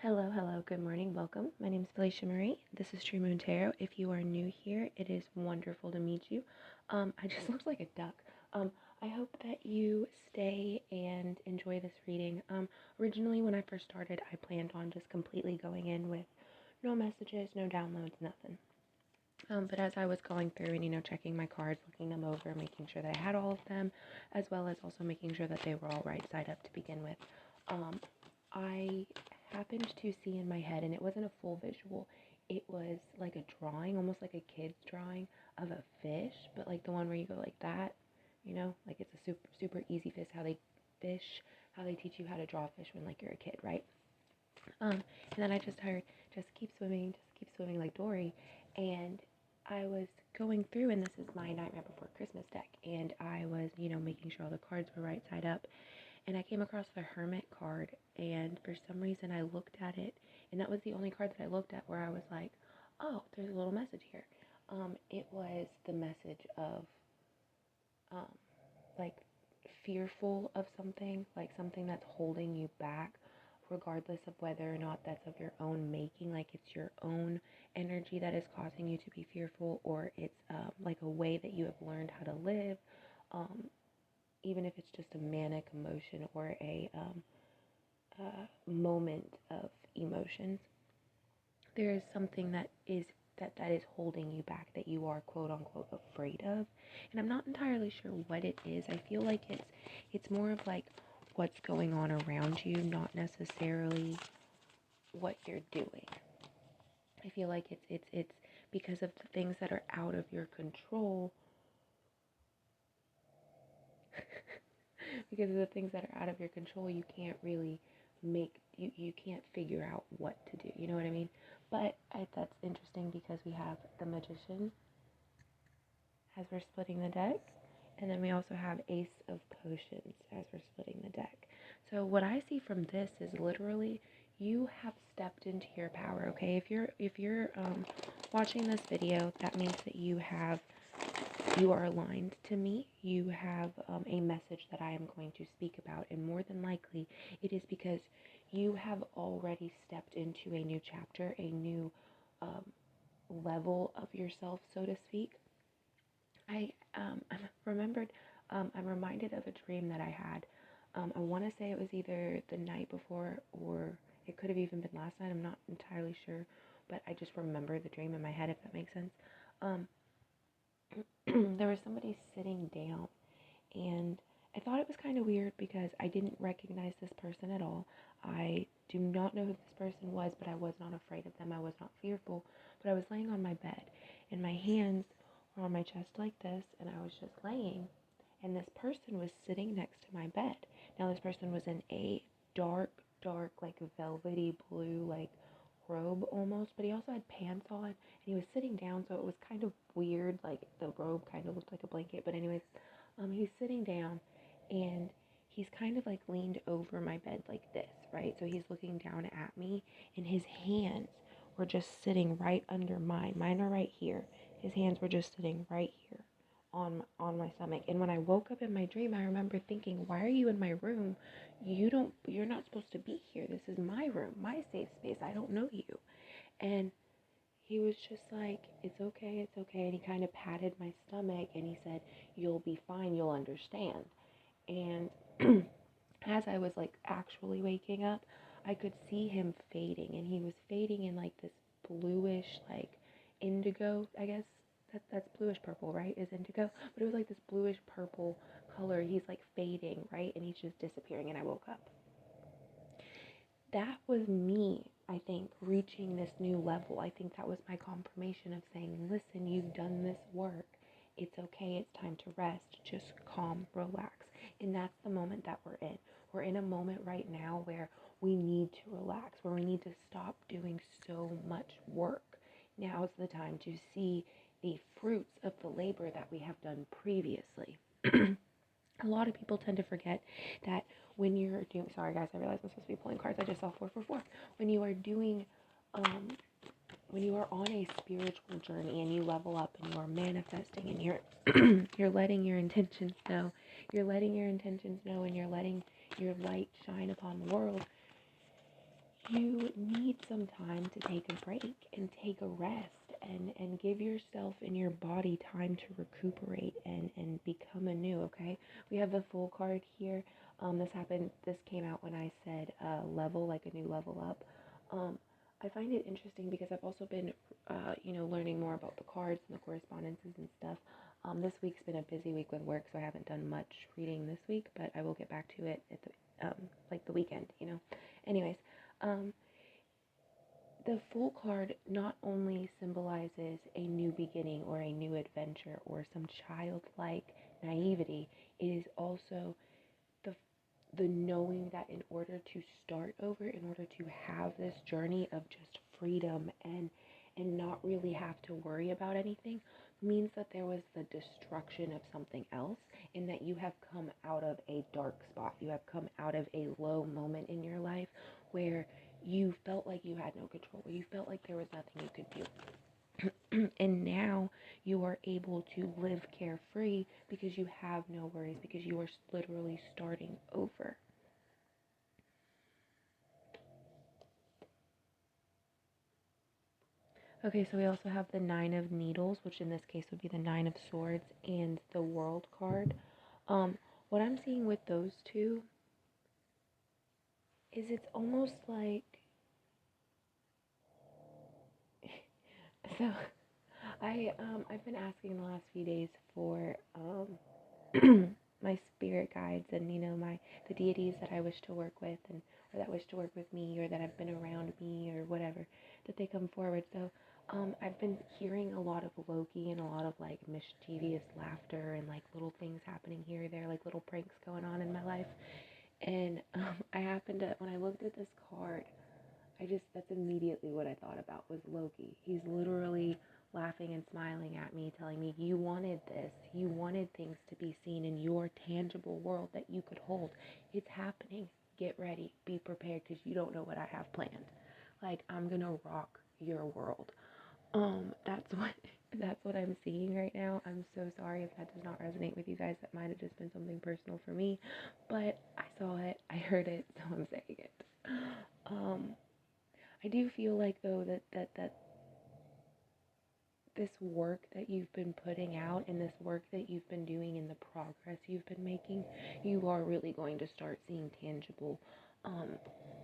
Hello, hello, good morning, welcome. My name is FeleciaMarie. This is True Moon Tarot. If you are new here, it is wonderful to meet you. I just looked like a duck. I hope that you stay and enjoy this reading. Originally, when I first started, I planned on just completely going in with no messages, no downloads, nothing. But as I was going through and, checking my cards, looking them over, making sure that I had all of them, as well as also making sure that they were all right side up to begin with, I happened to see in my head, and it wasn't a full visual, it was like a drawing, almost like a kid's drawing of a fish, but like the one where you go like that, like it's a super, super easy how they teach you how to draw fish when like you're a kid, right? And then I just heard, just keep swimming like Dory. And I was going through, and this is my Nightmare Before Christmas deck, and I was, making sure all the cards were right side up. And I came across the Hermit card, and for some reason I looked at it, and that was the only card that I looked at where I was like, oh, there's a little message here. It was the message of, like, fearful of something, like something that's holding you back, regardless of whether or not that's of your own making, like it's your own energy that is causing you to be fearful, or it's like a way that you have learned how to live, even if it's just a manic emotion or a moment of emotions. There is something that is holding you back, that you are quote unquote afraid of, and I'm not entirely sure what it is. I feel like it's more of like what's going on around you, not necessarily what you're doing. I feel like it's because of the things that are out of your control. Because of the things that are out of your control, you can't really you can't figure out what to do. You know what I mean? But that's interesting because we have the Magician as we're splitting the deck, and then we also have Ace of Potions as we're splitting the deck. So what I see from this is literally you have stepped into your power. Okay, if you're watching this video, that means that you are aligned to me. You have a message that I am going to speak about, and more than likely it is because you have already stepped into a new chapter, a new level of yourself, so to speak. I'm reminded of a dream that I had. I want to say it was either the night before, or it could have even been last night. I'm not entirely sure, but I just remember the dream in my head, if that makes sense. There was somebody sitting down, and I thought it was kind of weird because I didn't recognize this person at all. I do not know who this person was, but I was not afraid of them. I was not fearful, but I was laying on my bed, and my hands were on my chest like this, and I was just laying, and this person was sitting next to my bed. Now, this person was in a dark, like velvety blue, like robe almost, but he also had pants on, and he was sitting down, so it was kind of weird. Like the robe kind of looked like a blanket, but anyways, he's sitting down, and he's kind of like leaned over my bed like this, right? So he's looking down at me, and his hands were just sitting right under mine. Mine are right here. His hands were just sitting right here on my stomach. And when I woke up in my dream, I remember thinking, why are you in my room? You're not supposed to be here. This is my room, my safe space. I don't know you. And he was just like, it's okay. And he kind of patted my stomach, and he said, you'll be fine, you'll understand. And as I was like actually waking up, I could see him fading, and he was fading in like this bluish, like indigo, I guess. That's bluish purple, right? Is indigo? But it was like this bluish purple color. He's like fading, right? And he's just disappearing, and I woke up. That was me, I think, reaching this new level. I think that was my confirmation of saying, listen, you've done this work. It's okay. It's time to rest. Just calm, relax. And that's the moment that we're in. We're in a moment right now where we need to relax, where we need to stop doing so much work. Now's the time to see the fruits of the labor that we have done previously. A lot of people tend to forget that when you're doing, sorry guys, I realize I'm supposed to be pulling cards. I just saw 444. When you are doing, when you are on a spiritual journey and you level up and you are manifesting and you're letting your intentions know, and you're letting your light shine upon the world, you need some time to take a break and take a rest and give yourself and your body time to recuperate and become anew, okay? We have the Fool card here. This came out when I said level, like a new level up. I find it interesting because I've also been, learning more about the cards and the correspondences and stuff. This week's been a busy week with work, so I haven't done much reading this week, but I will get back to it at the weekend, Anyways, the Fool card not only symbolizes a new beginning or a new adventure or some childlike naivety, it is also the knowing that in order to start over, in order to have this journey of just freedom and not really have to worry about anything, means that there was the destruction of something else, and that you have come out of a dark spot. You have come out of a low moment in your life where you felt like you had no control, where you felt like there was nothing you could do. And now you are able to live carefree because you have no worries, because you are literally starting over. Okay, so we also have the Nine of Needles, which in this case would be the Nine of Swords, and the World card. What I'm seeing with those two is it's almost like so I've been asking the last few days for my spirit guides and the deities that I wish to work with or that wish to work with me or that have been around me or whatever, that they come forward. So I've been hearing a lot of Loki and a lot of like mischievous laughter and like little things happening here or there, like little pranks going on in my life. And I happened to, when I looked at this card, that's immediately what I thought about was Loki. He's literally laughing and smiling at me, telling me, you wanted this. You wanted things to be seen in your tangible world that you could hold. It's happening. Get ready. Be prepared because you don't know what I have planned. Like, I'm going to rock your world. That's what I'm seeing right now. I'm so sorry if that does not resonate with you guys. That might have just been something personal for me, but I saw it, I heard it, so I'm saying it. I do feel like though that this work that you've been putting out and this work that you've been doing and the progress you've been making, you are really going to start seeing tangible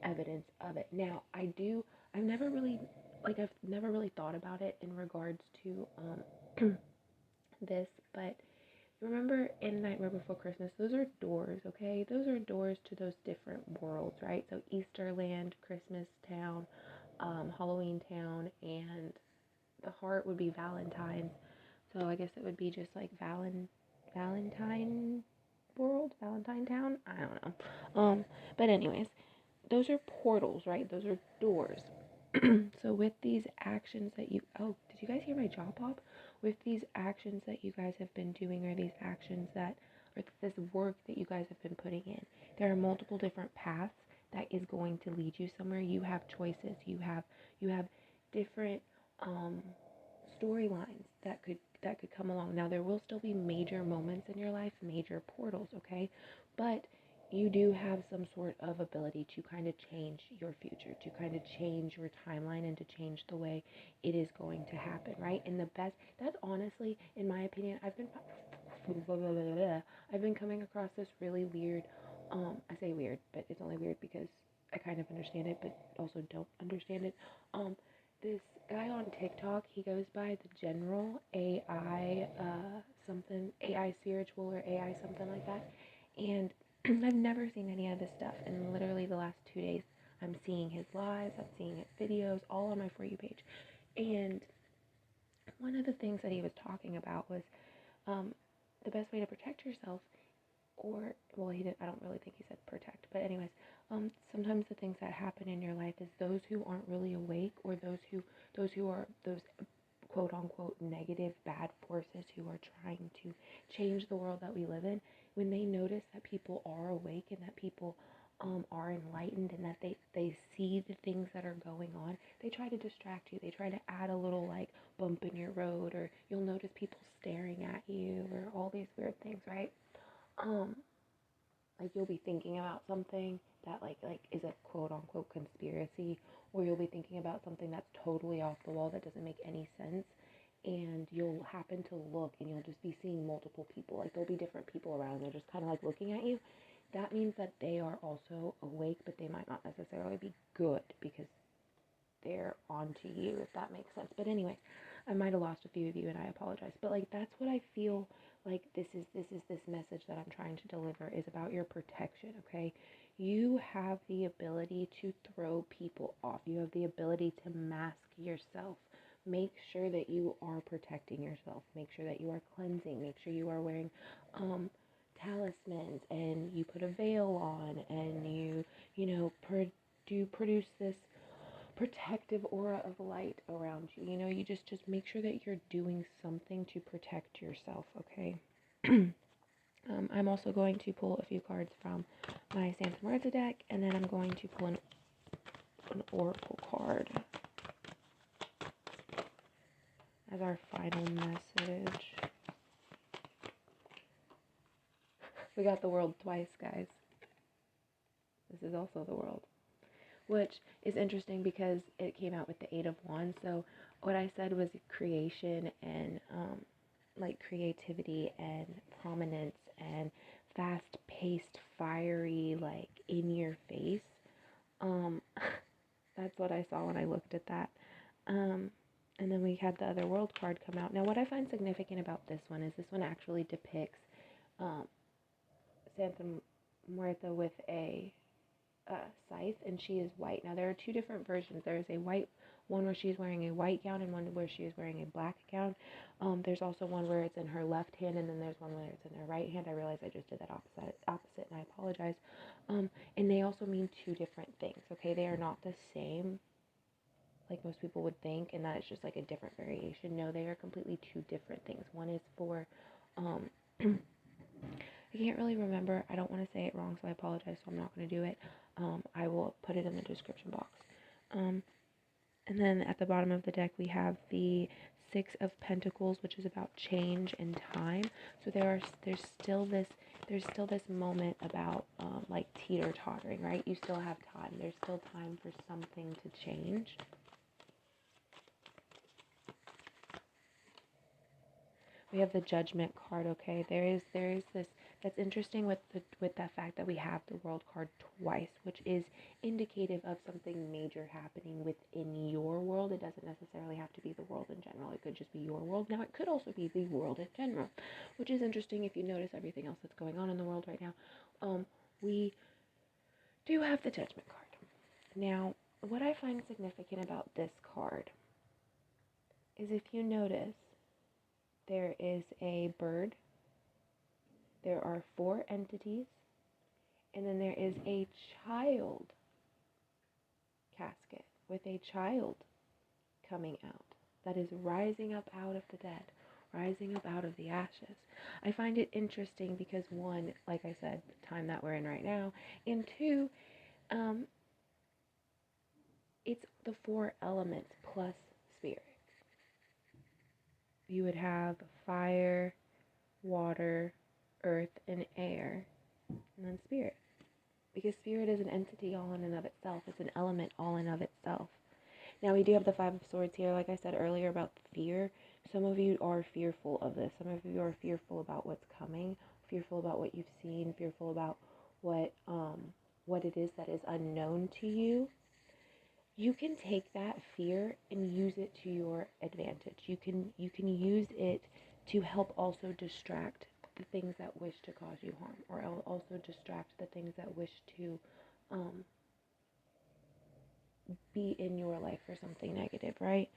evidence of it. Now, I've never really thought about it in regards to this, but remember in Nightmare Before Christmas, those are doors, okay? Those are doors to those different worlds, right? So Easterland, Christmas Town, Halloween Town, and the heart would be Valentine. So I guess it would be just like Valentine world, Valentine Town. I don't know. But anyways, those are portals, right? Those are doors. So with these actions that did you guys hear my jaw pop? With these actions that you guys have been doing, or these actions or this work that you guys have been putting in, there are multiple different paths that is going to lead you somewhere. You have choices. You have different storylines that could come along. Now there will still be major moments in your life, major portals, okay? But you do have some sort of ability to kind of change your future, to kind of change your timeline and to change the way it is going to happen, right? And that's honestly, in my opinion, I've been coming across this really weird, I say weird, but it's only weird because I kind of understand it, but also don't understand it. This guy on TikTok, he goes by the General AI AI spiritual or AI something like that. And I've never seen any of this stuff. And literally the last 2 days, I'm seeing his lives, I'm seeing his videos, all on my For You page. And one of the things that he was talking about was the best way to protect yourself, I don't really think he said protect, but anyways, sometimes the things that happen in your life is those who aren't really awake, or those who are those quote unquote negative bad forces who are trying to change the world that we live in, when they notice that people are awake and that people are enlightened and that they see the things that are going on, they try to distract you. They try to add a little like bump in your road, or you'll notice people staring at you, or all these weird things, right? Like you'll be thinking about something that like is a quote unquote conspiracy, or you'll be thinking about something that's totally off the wall that doesn't make any sense, and you'll happen to look and you'll just be seeing multiple people. Like there'll be different people around and they're just kind of like looking at you. That means that they are also awake, but they might not necessarily be good because they're onto you, if that makes sense. But anyway, I might have lost a few of you and I apologize. But like that's what I feel like this message that I'm trying to deliver is about your protection, okay? You have the ability to throw people off. You have the ability to mask yourself. Make sure that you are protecting yourself. Make sure that you are cleansing. Make sure you are wearing talismans, and you put a veil on, and you produce this protective aura of light around you. You know, you just make sure that you're doing something to protect yourself, okay? I'm also going to pull a few cards from my Santa Marta deck, and then I'm going to pull an oracle card as our final message. We got the world twice, guys. This is also the world, which is interesting because it came out with the 8 of Wands. So what I said was creation and like creativity and prominence and fast-paced, fiery, like in your face. That's what I saw when I looked at that. And then we had the other world card come out. Now what I find significant about this one is this one actually depicts Santa Marta with a scythe, and she is white. Now there are 2 different versions. There is a white one where she's wearing a white gown and one where she is wearing a black gown. There's also one where it's in her left hand, and then there's one where it's in her right hand. I realize I just did that opposite, and I apologize. And they also mean 2 different things, okay? They are not the same like most people would think, and that it's just like a different variation. No, they are completely 2 different things. One is for I can't really remember. I don't want to say it wrong, so I apologize, so I'm not going to do it. I will put it in the description box. And then at the bottom of the deck, we have the 6 of Pentacles, which is about change and time. So there's still this moment about like teeter-tottering, right? You still have time. There's still time for something to change. We have the Judgment card, okay? There is this, that's interesting with the fact that we have the World card twice, which is indicative of something major happening within your world. It doesn't necessarily have to be the world in general. It could just be your world. Now, it could also be the world in general, which is interesting if you notice everything else that's going on in the world right now. We do have the Judgment card. Now, what I find significant about this card is if you notice, there is a bird, there are 4 entities, and then there is a child casket with a child coming out that is rising up out of the dead, rising up out of the ashes. I find it interesting because 1, like I said, the time that we're in right now, and 2, it's the 4 elements plus spirit. You would have fire, water, earth, and air, and then spirit. Because spirit is an entity all in and of itself. It's an element all in of itself. Now, we do have the 5 of Swords here, like I said earlier, about fear. Some of you are fearful of this. Some of you are fearful about what's coming, fearful about what you've seen, fearful about what it is that is unknown to you. You can take that fear and use it to your advantage. You can use it to help also distract the things that wish to cause you harm, or also distract the things that wish to be in your life for something negative, right?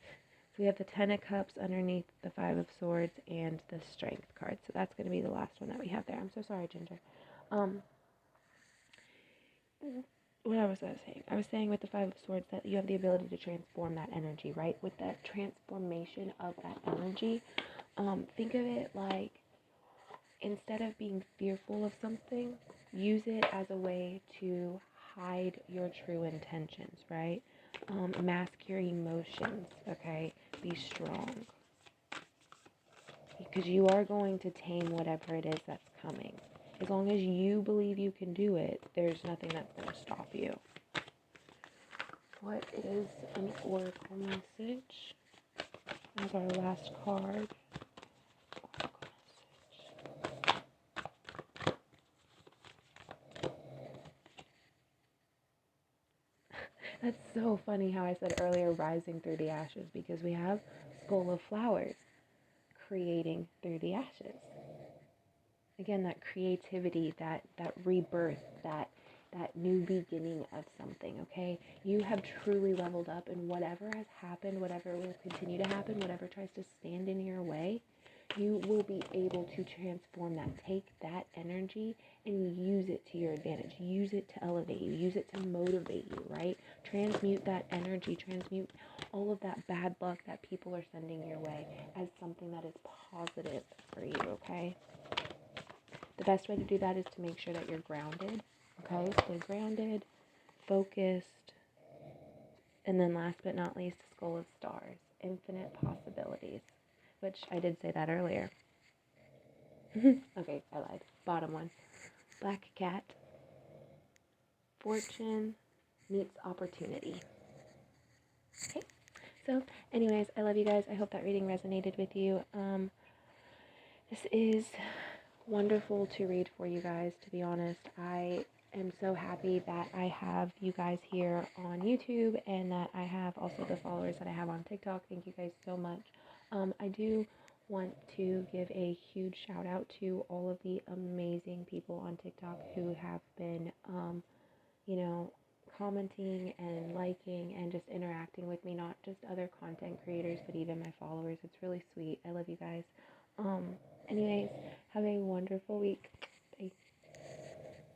So we have the 10 of Cups underneath the 5 of Swords and the Strength card. So that's going to be the last one that we have there. I'm so sorry, Ginger. What was I saying? I was saying with the 5 of Swords that you have the ability to transform that energy, right? With that transformation of that energy, think of it like, instead of being fearful of something, use it as a way to hide your true intentions, right? Mask your emotions, okay? Be strong. Because you are going to tame whatever it is that's coming. As long as you believe you can do it, there's nothing that's going to stop you. What is an oracle message as our last card? Oracle message. That's so funny how I said earlier rising through the ashes, because we have Skull of Flowers creating through the ashes. Again, that creativity, that rebirth, that new beginning of something, okay? You have truly leveled up, and whatever has happened, whatever will continue to happen, whatever tries to stand in your way, you will be able to transform that. Take that energy and use it to your advantage. Use it to elevate you. Use it to motivate you, right? Transmute that energy. Transmute all of that bad luck that people are sending your way as something that is positive for you, okay? The best way to do that is to make sure that you're grounded, okay? Stay grounded, focused, and then last but not least, Skull of Stars, infinite possibilities, which I did say that earlier. Okay, I lied. Bottom one, Black Cat, fortune meets opportunity. Okay, so anyways, I love you guys. I hope that reading resonated with you. This is wonderful to read for you guys, to be honest. I am so happy that I have you guys here on YouTube, and that I have also the followers that I have on TikTok. Thank you guys so much. I do want to give a huge shout out to all of the amazing people on TikTok who have been, commenting and liking and just interacting with me, not just other content creators, but even my followers. It's really sweet. I love you guys. Anyways, have a wonderful week.